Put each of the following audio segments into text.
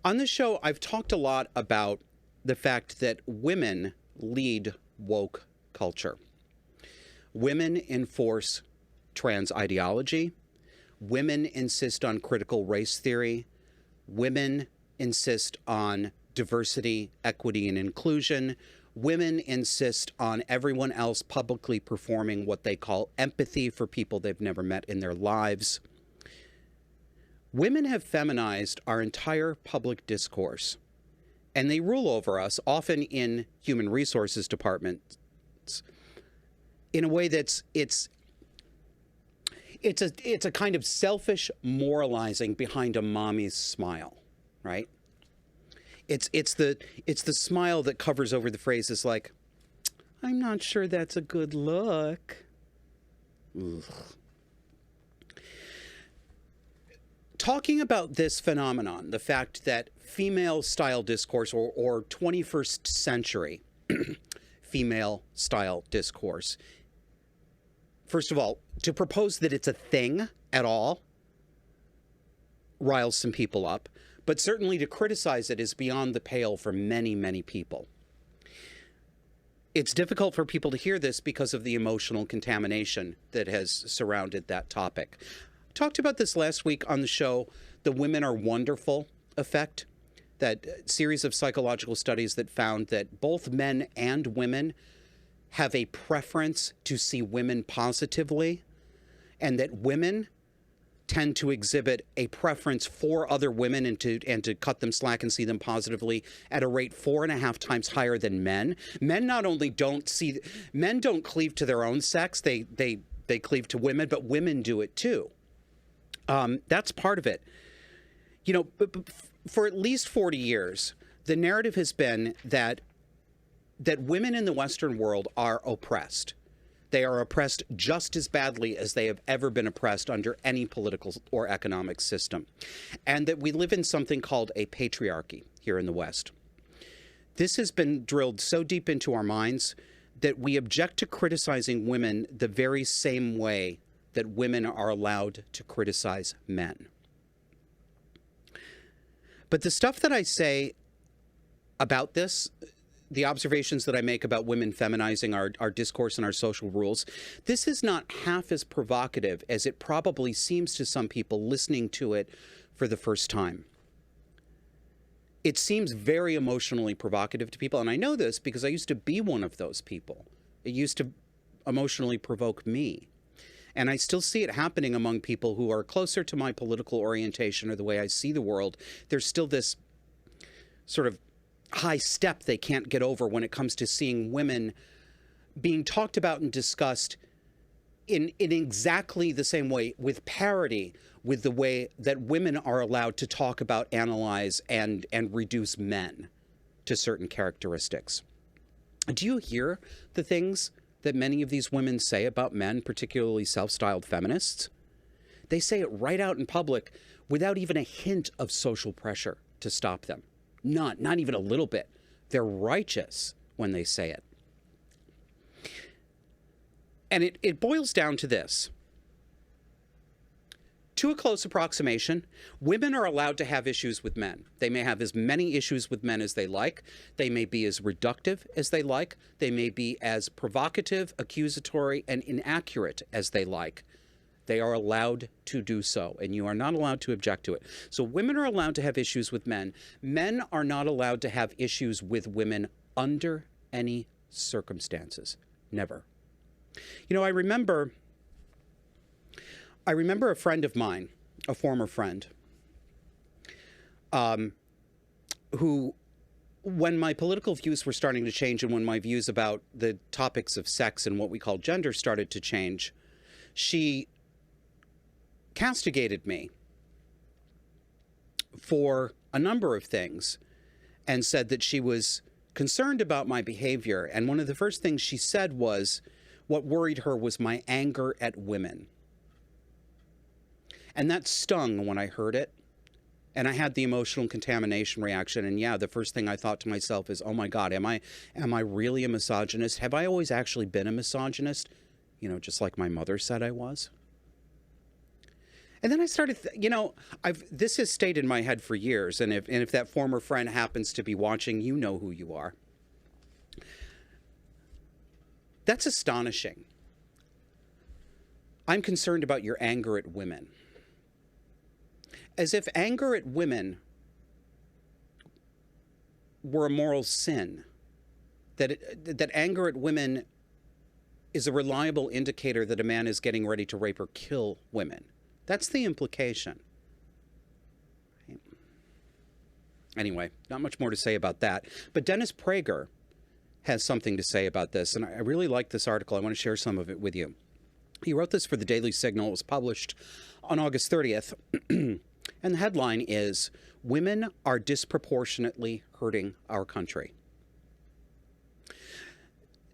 On this show, I've talked a lot about the fact that women lead woke culture. Women enforce trans ideology. Women insist on critical race theory. Women insist on diversity, equity, and inclusion. Women insist on everyone else publicly performing what they call empathy for people they've never met in their lives. Women have feminized our entire public discourse, and they rule over us, often in human resources departments, in a way that's it's a kind of selfish moralizing behind a mommy's smile, right? It's the smile that covers over the phrases like, "I'm not sure that's a good look." Ugh. Talking about this phenomenon, the fact that female-style discourse or 21st century female-style discourse, first of all, to propose that it's a thing at all riles some people up, but certainly to criticize it is beyond the pale for many, many people. It's difficult for people to hear this because of the emotional contamination that has surrounded that topic. Talked about this last week on the show, the women are wonderful effect, that series of psychological studies that found that both men and women have a preference to see women positively, and that women tend to exhibit a preference for other women and to cut them slack and see them positively at a rate 4.5 times higher than men. Men not only don't cleave to their own sex, they cleave to women, but women do it too. That's part of it. You know, for at least 40 years, the narrative has been that women in the Western world are oppressed. They are oppressed just as badly as they have ever been oppressed under any political or economic system. And that we live in something called a patriarchy here in the West. This has been drilled so deep into our minds that we object to criticizing women the very same way that women are allowed to criticize men. But the stuff that I say about this, the observations that I make about women feminizing our discourse and our social rules, this is not half as provocative as it probably seems to some people listening to it for the first time. It seems very emotionally provocative to people, and I know this because I used to be one of those people. It used to emotionally provoke me. And I still see it happening among people who are closer to my political orientation or the way I see the world. There's still this sort of high step they can't get over when it comes to seeing women being talked about and discussed in exactly the same way, with parity with the way that women are allowed to talk about, analyze, and reduce men to certain characteristics. Do you hear the things that many of these women say about men, particularly self-styled feminists? They say it right out in public without even a hint of social pressure to stop them. Not even a little bit. They're righteous when they say it. And it boils down to this. To a close approximation, women are allowed to have issues with men. They may have as many issues with men as they like. They may be as reductive as they like. They may be as provocative, accusatory, and inaccurate as they like. They are allowed to do so, and you are not allowed to object to it. So women are allowed to have issues with men. Men are not allowed to have issues with women under any circumstances. Never. You know, I remember a friend of mine, a former friend, who, when my political views were starting to change and when my views about the topics of sex and what we call gender started to change, she castigated me for a number of things and said that she was concerned about my behavior. And one of the first things she said was, what worried her was my anger at women. And that stung when I heard it. And I had the emotional contamination reaction. And yeah, the first thing I thought to myself is, oh my God, am I really a misogynist? Have I always actually been a misogynist? You know, just like my mother said I was. And then I started, this has stayed in my head for years. And if that former friend happens to be watching, you know who you are. That's astonishing. I'm concerned about your anger at women. As if anger at women were a moral sin. That anger at women is a reliable indicator that a man is getting ready to rape or kill women. That's the implication. Anyway, not much more to say about that. But Dennis Prager has something to say about this, and I really like this article. I want to share some of it with you. He wrote this for the Daily Signal. It was published on August 30th. And the headline is, "Women are disproportionately hurting our country."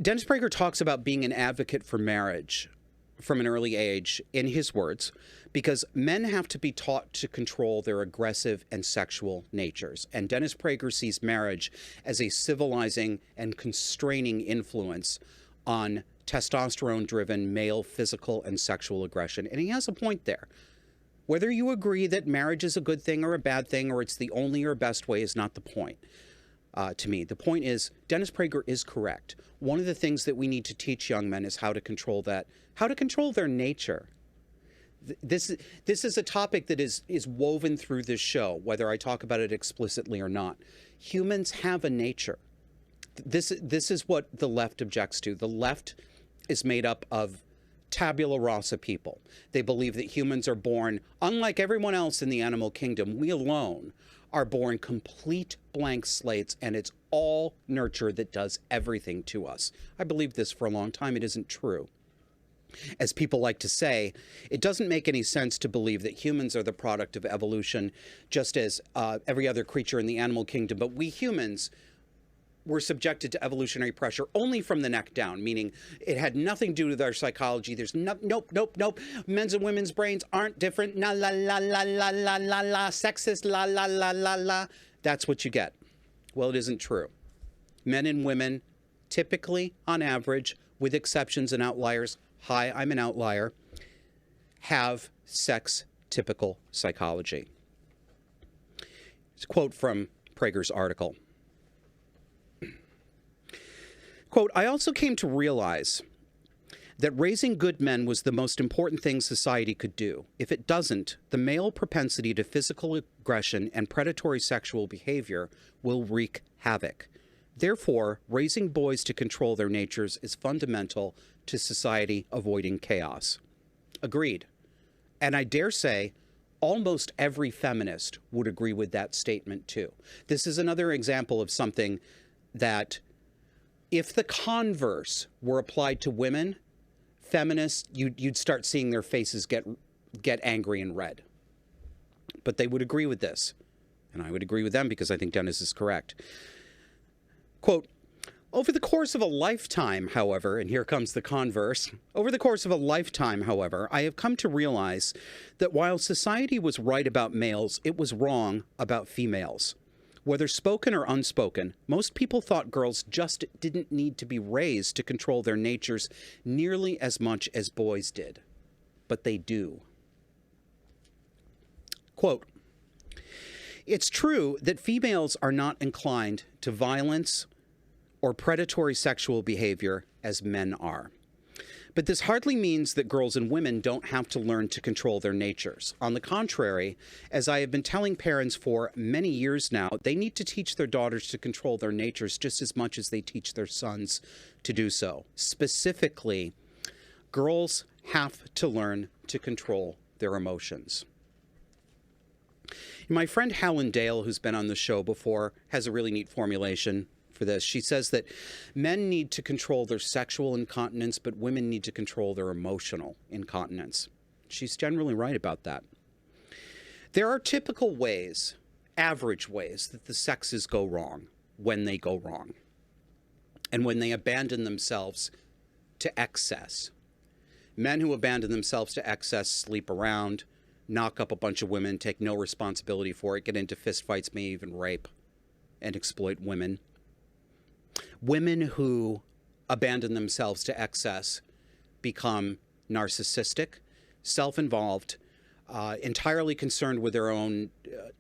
Dennis Prager talks about being an advocate for marriage from an early age, in his words, because men have to be taught to control their aggressive and sexual natures. And Dennis Prager sees marriage as a civilizing and constraining influence on testosterone-driven male physical and sexual aggression. And he has a point there. Whether you agree that marriage is a good thing or a bad thing, or it's the only or best way, is not the point. To me, the point is, Dennis Prager is correct. One of the things that we need to teach young men is how to control that, how to control their nature. This is a topic that is woven through this show, whether I talk about it explicitly or not. Humans have a nature. This is what the left objects to. The left is made up of tabula rasa people. They believe that humans are born, unlike everyone else in the animal kingdom, we alone are born complete blank slates, and it's all nurture that does everything to us. I believed this for a long time. It isn't true. As people like to say, it doesn't make any sense to believe that humans are the product of evolution, just as every other creature in the animal kingdom. But we humans were subjected to evolutionary pressure only from the neck down, meaning it had nothing to do with our psychology. There's nope. Men's and women's brains aren't different. La la la la la la la la. Sexist la la la la la. That's what you get. Well, it isn't true. Men and women, typically, on average, with exceptions and outliers, hi, I'm an outlier, have sex-typical psychology. It's a quote from Prager's article. Quote, "I also came to realize that raising good men was the most important thing society could do. If it doesn't, the male propensity to physical aggression and predatory sexual behavior will wreak havoc. Therefore, raising boys to control their natures is fundamental to society avoiding chaos." Agreed. And I dare say almost every feminist would agree with that statement too. This is another example of something that, if the converse were applied to women, feminists, you'd start seeing their faces get angry and red. But they would agree with this. And I would agree with them because I think Dennis is correct. Quote, "Over the course of a lifetime, however," and here comes the converse, "over the course of a lifetime, however, I have come to realize that while society was right about males, it was wrong about females. Whether spoken or unspoken, most people thought girls just didn't need to be raised to control their natures nearly as much as boys did. But they do." Quote, "It's true that females are not inclined to violence or predatory sexual behavior as men are. But this hardly means that girls and women don't have to learn to control their natures. On the contrary, as I have been telling parents for many years now, they need to teach their daughters to control their natures just as much as they teach their sons to do so. Specifically, girls have to learn to control their emotions." My friend Helen Dale, who's been on the show before, has a really neat formulation for this. She says that men need to control their sexual incontinence, but women need to control their emotional incontinence. She's generally right about that. There are typical ways, average ways, that the sexes go wrong when they go wrong, and when they abandon themselves to excess. Men who abandon themselves to excess sleep around, knock up a bunch of women, take no responsibility for it, get into fistfights, may even rape and exploit women. Women who abandon themselves to excess become narcissistic, self-involved, entirely concerned with their own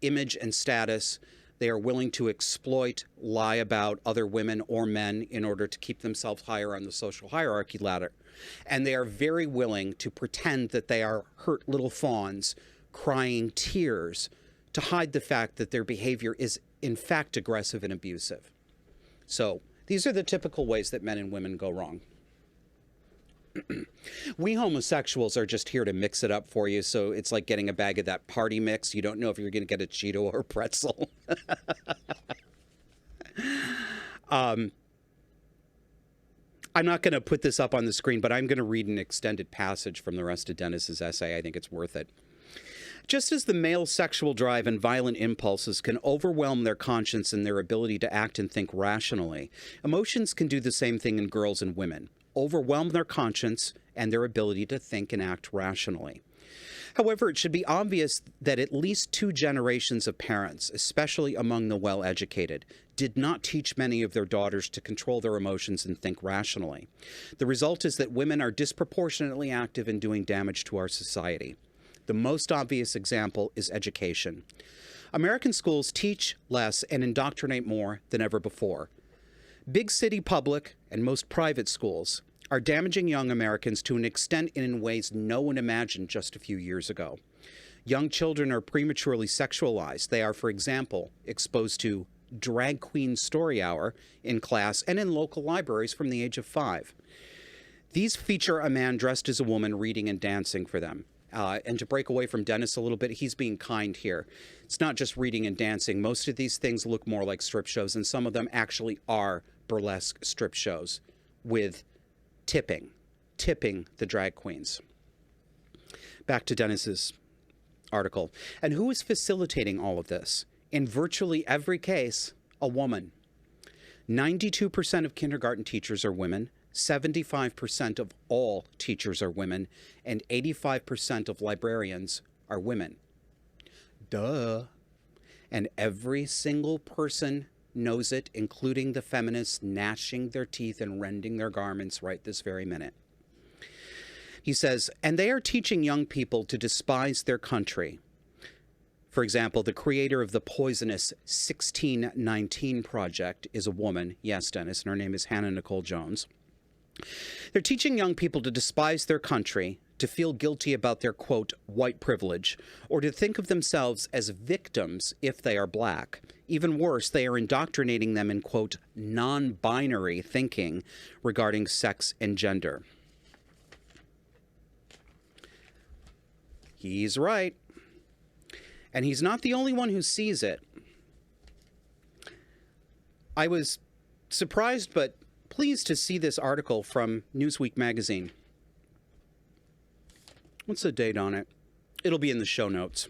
image and status. They are willing to exploit, lie about other women or men in order to keep themselves higher on the social hierarchy ladder. And they are very willing to pretend that they are hurt little fawns crying tears to hide the fact that their behavior is in fact aggressive and abusive. So these are the typical ways that men and women go wrong. We homosexuals are just here to mix it up for you, so it's like getting a bag of that party mix. You don't know if you're going to get a Cheeto or a pretzel. I'm not going to put this up on the screen, but I'm going to read an extended passage from the rest of Dennis's essay. I think it's worth it. Just as the male sexual drive and violent impulses can overwhelm their conscience and their ability to act and think rationally, emotions can do the same thing in girls and women. Overwhelm their conscience and their ability to think and act rationally. However, it should be obvious that at least 2 generations of parents, especially among the well-educated, did not teach many of their daughters to control their emotions and think rationally. The result is that women are disproportionately active in doing damage to our society. The most obvious example is education. American schools teach less and indoctrinate more than ever before. Big city public and most private schools are damaging young Americans to an extent and in ways no one imagined just a few years ago. Young children are prematurely sexualized. They are, for example, exposed to drag queen story hour in class and in local libraries from the age of 5. These feature a man dressed as a woman reading and dancing for them. And to break away from Dennis a little bit, he's being kind here. It's not just reading and dancing. Most of these things look more like strip shows, and some of them actually are burlesque strip shows with tipping the drag queens. Back to Dennis's article. And who is facilitating all of this? In virtually every case, a woman. 92% of kindergarten teachers are women. 75% of all teachers are women, and 85% of librarians are women. Duh. And every single person knows it, including the feminists gnashing their teeth and rending their garments right this very minute. He says, and they are teaching young people to despise their country. For example, the creator of the poisonous 1619 Project is a woman. Yes, Dennis, and her name is Hannah Nicole Jones. They're teaching young people to despise their country, to feel guilty about their, quote, white privilege, or to think of themselves as victims if they are black. Even worse, they are indoctrinating them in, quote, non-binary thinking regarding sex and gender. He's right. And he's not the only one who sees it. I was surprised but pleased to see this article from Newsweek magazine. What's the date on it? It'll be in the show notes.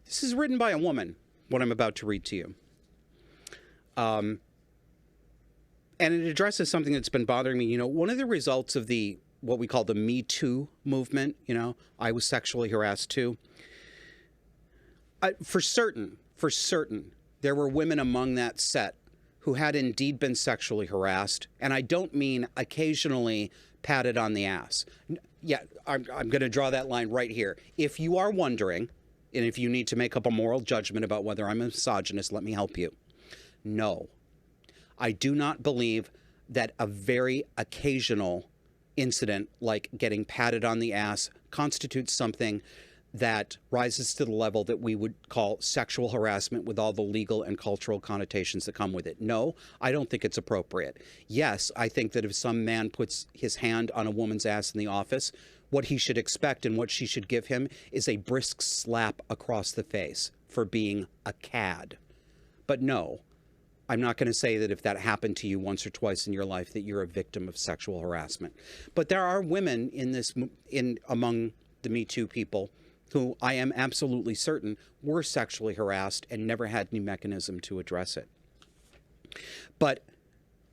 This is written by a woman, what I'm about to read to you. And it addresses something that's been bothering me. You know, one of the results of the, what we call the MeToo movement, you know, I was sexually harassed too. For certain, there were women among that set who had indeed been sexually harassed. And I don't mean occasionally patted on the ass. Yeah, I'm going to draw that line right here. If you are wondering, and if you need to make up a moral judgment about whether I'm a misogynist, let me help you. No, I do not believe that a very occasional incident like getting patted on the ass constitutes something that rises to the level that we would call sexual harassment with all the legal and cultural connotations that come with it. No, I don't think it's appropriate. Yes, I think that if some man puts his hand on a woman's ass in the office, what he should expect and what she should give him is a brisk slap across the face for being a cad. But no, I'm not going to say that if that happened to you once or twice in your life that you're a victim of sexual harassment. But there are women among the Me Too people who I am absolutely certain were sexually harassed and never had any mechanism to address it. But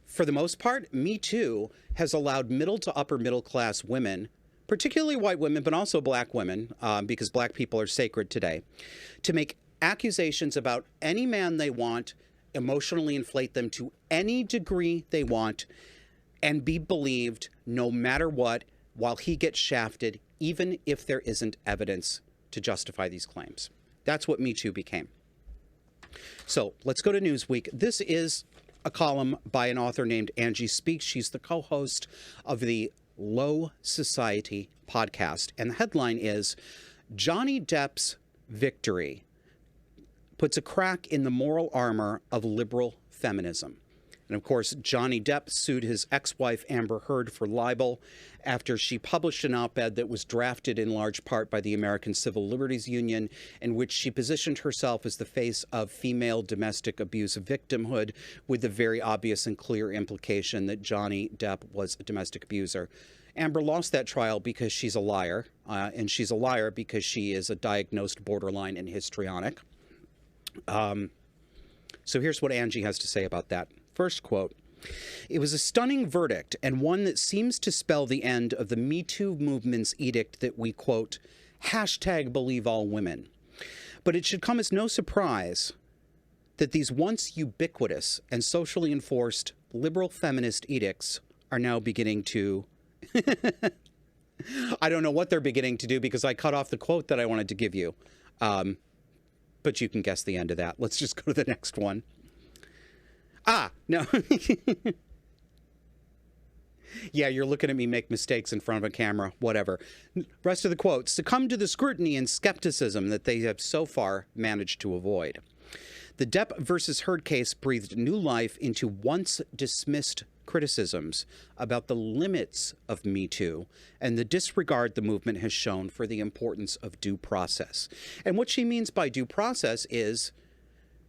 for the most part, Me Too has allowed middle to upper middle class women, particularly white women, but also black women, because black people are sacred today, to make accusations about any man they want, emotionally inflate them to any degree they want, and be believed no matter what, while he gets shafted, even if there isn't evidence to justify these claims. That's what Me Too became. So let's go to Newsweek. This is a column by an author named Angie Speaks. She's the co-host of the Low Society podcast. And the headline is, Johnny Depp's victory puts a crack in the moral armor of liberal feminism. And of course, Johnny Depp sued his ex-wife Amber Heard for libel after she published an op-ed that was drafted in large part by the American Civil Liberties Union, in which she positioned herself as the face of female domestic abuse victimhood, with the very obvious and clear implication that Johnny Depp was a domestic abuser. Amber lost that trial because she's a liar, and she's a liar because she is a diagnosed borderline and histrionic. So here's what Angie has to say about that. First quote, "It was a stunning verdict, and one that seems to spell the end of the Me Too movement's edict that we, quote, hashtag believe all women. But it should come as no surprise that these once ubiquitous and socially enforced liberal feminist edicts are now beginning to..." I don't know what they're beginning to do because I cut off the quote that I wanted to give you. But you can guess the end of that. Let's just go to the next one. No. Yeah, you're looking at me make mistakes in front of a camera, whatever. Rest of the quote, "Succumb to the scrutiny and skepticism that they have so far managed to avoid. The Depp versus Heard case breathed new life into once dismissed criticisms about the limits of Me Too and the disregard the movement has shown for the importance of due process." And what she means by due process is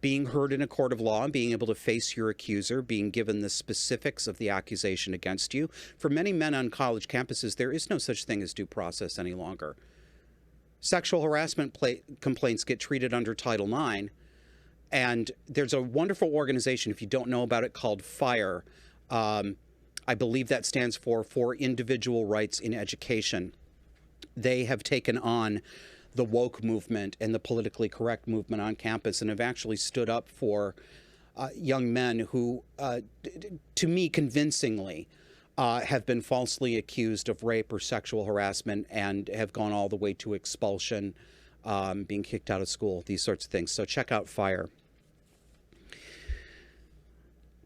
being heard in a court of law and being able to face your accuser, being given the specifics of the accusation against you. For many men on college campuses, there is no such thing as due process any longer. Sexual harassment complaints get treated under Title IX, and there's a wonderful organization, if you don't know about it, called FIRE. I believe that stands for Individual Rights in Education. They have taken on the woke movement and the politically correct movement on campus and have actually stood up for young men who, to me convincingly, have been falsely accused of rape or sexual harassment and have gone all the way to expulsion, being kicked out of school, these sorts of things. So check out FIRE.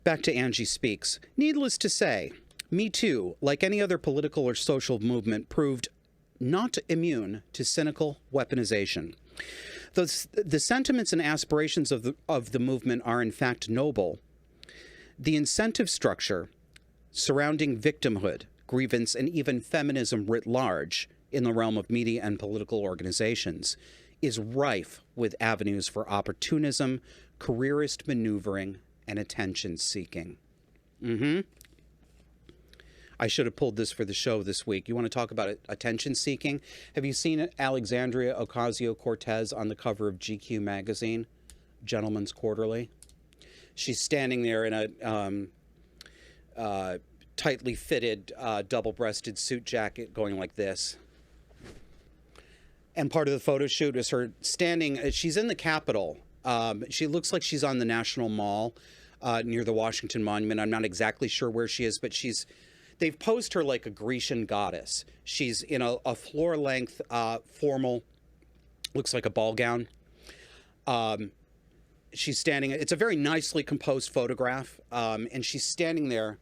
Back to Angie Speaks. Needless to say, Me Too, like any other political or social movement, proved not immune to cynical weaponization. The sentiments and aspirations of the movement are in fact noble. The incentive structure surrounding victimhood, grievance, and even feminism writ large in the realm of media and political organizations is rife with avenues for opportunism, careerist maneuvering, and attention-seeking. I should have pulled this for the show this week. You want to talk about attention-seeking? Have you seen Alexandria Ocasio-Cortez on the cover of GQ magazine, Gentleman's Quarterly? She's standing there in a tightly fitted, double-breasted suit jacket going like this. And part of the photo shoot is her standing, she's in the Capitol. She looks like she's on the National Mall near the Washington Monument. I'm not exactly sure where she is, but they've posed her like a Grecian goddess. She's in a floor-length, formal, looks like a ball gown. She's standing, it's a very nicely composed photograph, and she's standing there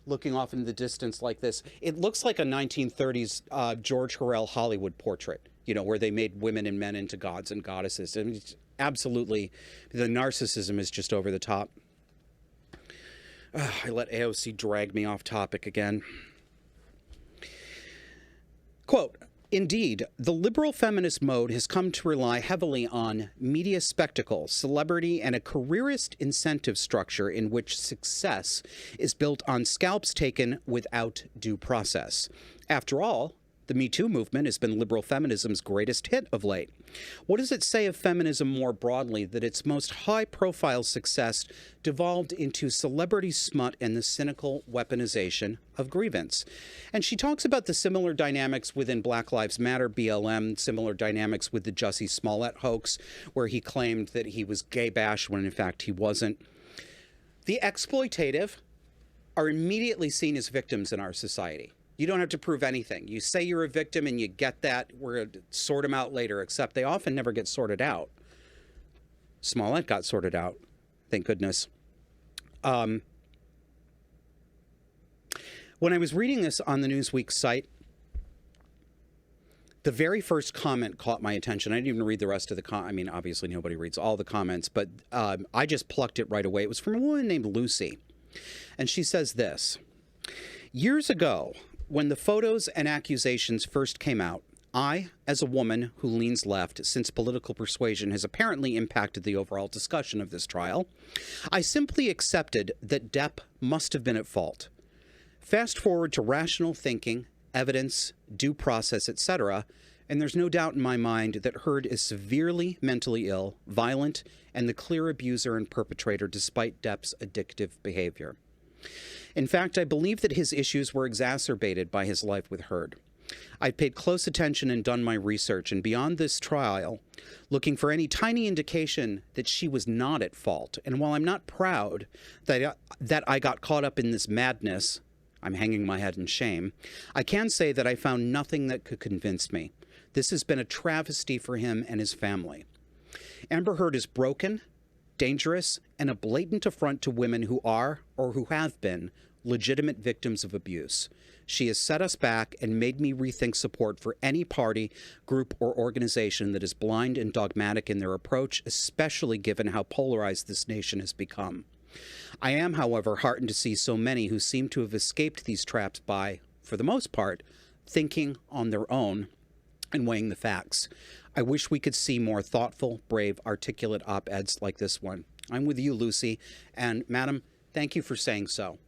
looking off into the distance like this. It looks like a 1930s George Harrell Hollywood portrait, you know, where they made women and men into gods and goddesses. I mean, it's absolutely, the narcissism is just over the top. I let AOC drag me off topic again. Quote, "Indeed, the liberal feminist mode has come to rely heavily on media spectacle, celebrity, and a careerist incentive structure in which success is built on scalps taken without due process. After all, the Me Too movement has been liberal feminism's greatest hit of late. What does it say of feminism more broadly that its most high-profile success devolved into celebrity smut and the cynical weaponization of grievance?" And she talks about the similar dynamics within Black Lives Matter, BLM, similar dynamics with the Jussie Smollett hoax, where he claimed that he was gay bashed when in fact he wasn't. The exploitative are immediately seen as victims in our society. You don't have to prove anything. You say you're a victim and you get that. We're going to sort them out later, except they often never get sorted out. Smollett got sorted out. Thank goodness. When I was reading this on the Newsweek site, the very first comment caught my attention. I didn't even read the rest of the I mean, obviously nobody reads all the comments, but I just plucked it right away. It was from a woman named Lucy. And she says this: years ago, when the photos and accusations first came out, I, as a woman who leans left since political persuasion has apparently impacted the overall discussion of this trial, I simply accepted that Depp must have been at fault. Fast forward to rational thinking, evidence, due process, etc., and there's no doubt in my mind that Heard is severely mentally ill, violent, and the clear abuser and perpetrator despite Depp's addictive behavior. In fact, I believe that his issues were exacerbated by his life with Heard. I paid close attention and done my research, and beyond this trial, looking for any tiny indication that she was not at fault. And while I'm not proud that I got caught up in this madness, I'm hanging my head in shame, I can say that I found nothing that could convince me. This has been a travesty for him and his family. Amber Heard is broken, dangerous, and a blatant affront to women who are, or who have been, legitimate victims of abuse. She has set us back and made me rethink support for any party, group, or organization that is blind and dogmatic in their approach, especially given how polarized this nation has become. I am, however, heartened to see so many who seem to have escaped these traps by, for the most part, thinking on their own and weighing the facts. I wish we could see more thoughtful, brave, articulate op-eds like this one. I'm with you, Lucy, and madam, thank you for saying so.